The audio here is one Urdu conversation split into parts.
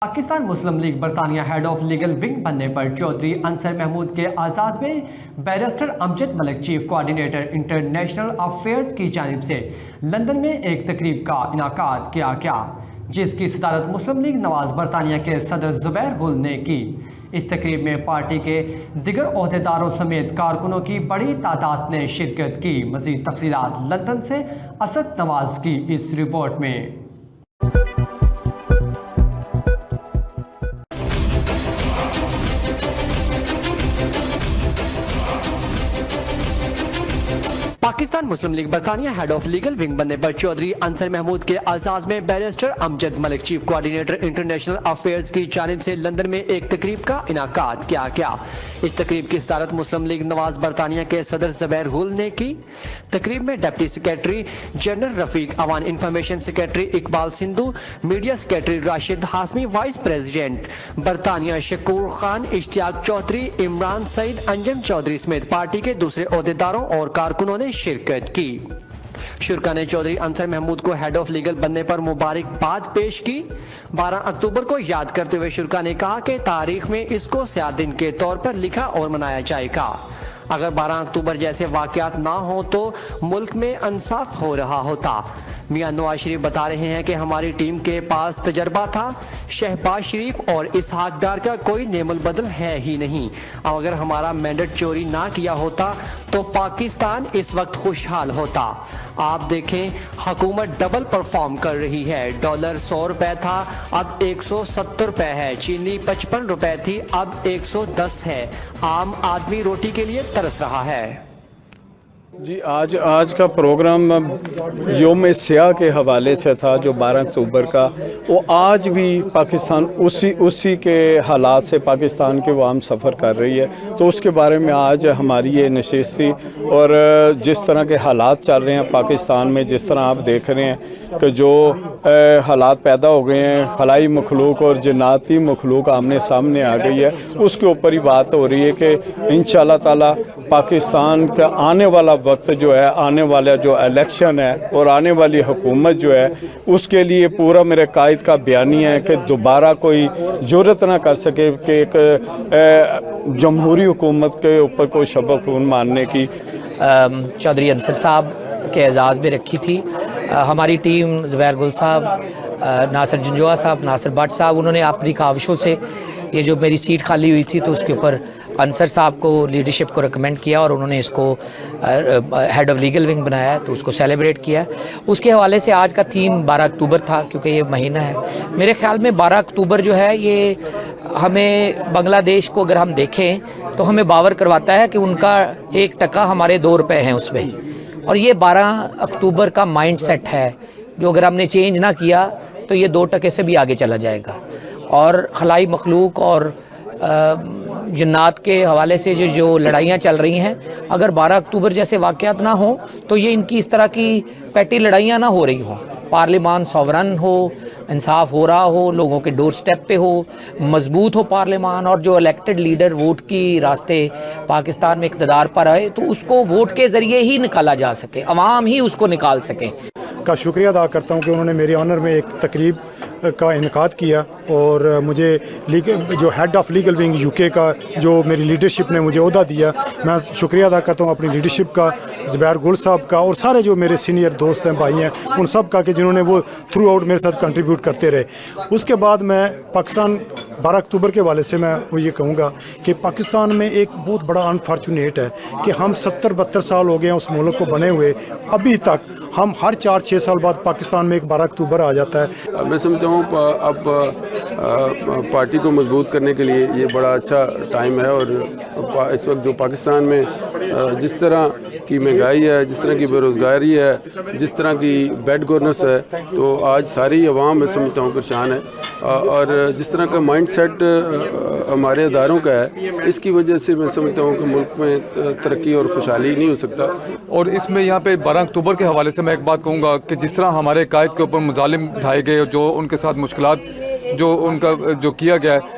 پاکستان مسلم لیگ برطانیہ ہیڈ آف لیگل ونگ بننے پر چودھری انصر محمود کے اعزاز میں بیرسٹر امجد ملک چیف کوآرڈینیٹر انٹرنیشنل افیئرز کی جانب سے لندن میں ایک تقریب کا انعقاد کیا گیا، جس کی صدارت مسلم لیگ نواز برطانیہ کے صدر زبیر گل نے کی۔ اس تقریب میں پارٹی کے دیگر عہدیداروں سمیت کارکنوں کی بڑی تعداد نے شرکت کی۔ مزید تفصیلات لندن سے اسد نواز کی اس رپورٹ میں۔ پاکستان مسلم لیگ برطانیہ ہیڈ آف لیگل ونگ بننے پر چودھری انصر محمود کے اعزاز میں بیرسٹر امجد ملک چیف کوآرڈینیٹر انٹرنیشنل افیئرز کی جانب سے لندن میں ایک تقریب کا انعقاد کیا گیا۔ اس تقریب کی صدارت مسلم لیگ نواز برطانیہ کے صدر زبیر گل نے کی۔ تقریب میں deputy secretary general Rafiq Awan, information secretary Iqbal Sandhu, media secretary Rashid Hashmi, vice president برطانیہ شکور خان، اشتیاق چودھری، عمران سعید، انجم چودھری سمیت پارٹی کے دوسرے عہدیداروں اور کارکنوں نے شرکت کی۔ شرکا نے چودھری انصر محمود کو ہیڈ آف لیگل بننے پر مبارکباد پیش کی۔ 12 اکتوبر کو یاد کرتے ہوئے شرکا نے کہا کہ تاریخ میں اس کو سیاہ دن کے طور پر لکھا اور منایا جائے گا۔ اگر 12 اکتوبر جیسے واقعات نہ ہوں تو ملک میں انصاف ہو رہا ہوتا۔ میاں نواز شریف بتا رہے ہیں کہ ہماری ٹیم کے پاس تجربہ تھا، شہباز شریف اور اسحاق ڈار کا کوئی نعم البدل ہے ہی نہیں۔ اب اگر ہمارا مینڈیٹ چوری نہ کیا ہوتا تو پاکستان اس وقت خوشحال ہوتا۔ آپ دیکھیں حکومت ڈبل پرفارم کر رہی ہے۔ ڈالر 100 روپے تھا، اب 170 روپے ہے۔ چینی 55 روپے تھی، اب 110 ہے۔ عام آدمی روٹی کے لیے ترس رہا ہے۔ جی آج کا پروگرام یوم سیاہ کے حوالے سے تھا جو 12 اکتوبر کا، وہ آج بھی پاکستان اسی کے حالات سے پاکستان کے وہ ہم سفر کر رہی ہے، تو اس کے بارے میں آج ہماری یہ نشست تھی۔ اور جس طرح کے حالات چل رہے ہیں پاکستان میں، جس طرح آپ دیکھ رہے ہیں کہ جو حالات پیدا ہو گئے ہیں، خلائی مخلوق اور جناتی مخلوق آمنے سامنے آ گئی ہے، اس کے اوپر ہی بات ہو رہی ہے کہ انشاءاللہ تعالی پاکستان کا آنے والا وقت جو ہے، آنے والا جو الیکشن ہے اور آنے والی حکومت جو ہے، اس کے لیے پورا میرے قائد کا بیانیہ ہے کہ دوبارہ کوئی جرأت نہ کر سکے کہ ایک جمہوری حکومت کے اوپر کوئی شبہ خون مارنے کی۔ چودھری انصر صاحب کے اعزاز میں رکھی تھی۔ ہماری ٹیم زبیر گل صاحب، ناصر جنجوعہ صاحب، ناصر بٹ صاحب، انہوں نے اپنی کاوشوں سے یہ جو میری سیٹ خالی ہوئی تھی تو اس کے اوپر انصر صاحب کو لیڈرشپ کو ریکمینڈ کیا اور انہوں نے اس کو ہیڈ آف لیگل ونگ بنایا تو اس کو سیلیبریٹ کیا۔ اس کے حوالے سے آج کا تھیم 12 اکتوبر تھا، کیونکہ یہ مہینہ ہے۔ میرے خیال میں 12 اکتوبر جو ہے یہ ہمیں بنگلہ دیش کو اگر ہم دیکھیں تو ہمیں باور کرواتا ہے کہ ان کا 1% ہمارے 2 روپے ہیں اس میں، اور یہ 12 اکتوبر کا مائنڈ سیٹ ہے جو اگر ہم نے چینج نہ کیا تو یہ 2% سے بھی آگے چلا جائے گا۔ اور خلائی مخلوق اور جنات کے حوالے سے جو لڑائیاں چل رہی ہیں، اگر 12 اکتوبر جیسے واقعات نہ ہوں تو یہ ان کی اس طرح کی پیٹی لڑائیاں نہ ہو رہی ہوں۔ پارلیمان سوورن ہو، انصاف ہو رہا ہو، لوگوں کے ڈور سٹیپ پہ ہو، مضبوط ہو پارلیمان، اور جو الیکٹڈ لیڈر ووٹ کی راستے پاکستان میں اقتدار پر آئے تو اس کو ووٹ کے ذریعے ہی نکالا جا سکے، عوام ہی اس کو نکال سکیں۔ کا شکریہ ادا کرتا ہوں کہ انہوں نے میرے آنر میں ایک تقریب کا انعقاد کیا، اور مجھے جو head of legal wing UK کا جو میری لیڈرشپ نے مجھے عہدہ دیا، میں شکریہ ادا کرتا ہوں اپنی لیڈرشپ کا، زبیر گل صاحب کا، اور سارے جو میرے سینئر دوست ہیں، بھائی ہیں، ان سب کا کہ جنہوں نے وہ تھرو آؤٹ میرے ساتھ کنٹریبیوٹ کرتے رہے۔ اس کے بعد میں پاکستان 12 اکتوبر کے حوالے سے میں وہ یہ کہوں گا کہ پاکستان میں ایک بہت بڑا انفارچونیٹ ہے کہ ہم 70-72 سال ہو گئے ہیں اس ملک کو بنے ہوئے، ابھی تک ہم ہر 4-6 سال بعد پاکستان میں ایک 12 اکتوبر آ جاتا ہے۔ میں سمجھتا ہوں اب پارٹی کو مضبوط کرنے کے لیے یہ بڑا اچھا ٹائم ہے، اور اس وقت جو پاکستان میں جس طرح کی مہنگائی ہے، جس طرح کی بے روزگاری ہے، جس طرح کی بیڈ گورننس ہے، تو آج ساری عوام میں سمجھتا ہوں پریشان ہے، اور جس طرح کا مائنڈ سیٹ ہمارے اداروں کا ہے، اس کی وجہ سے میں سمجھتا ہوں کہ ملک میں ترقی اور خوشحالی نہیں ہو سکتا۔ اور اس میں یہاں پہ 12 اکتوبر کے حوالے سے میں ایک بات کہوں گا کہ جس طرح ہمارے قائد کے اوپر مظالم ڈھائے گئے، جو ان کے ساتھ مشکلات جو ان کا جو کیا گیا ہے،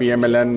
PMLN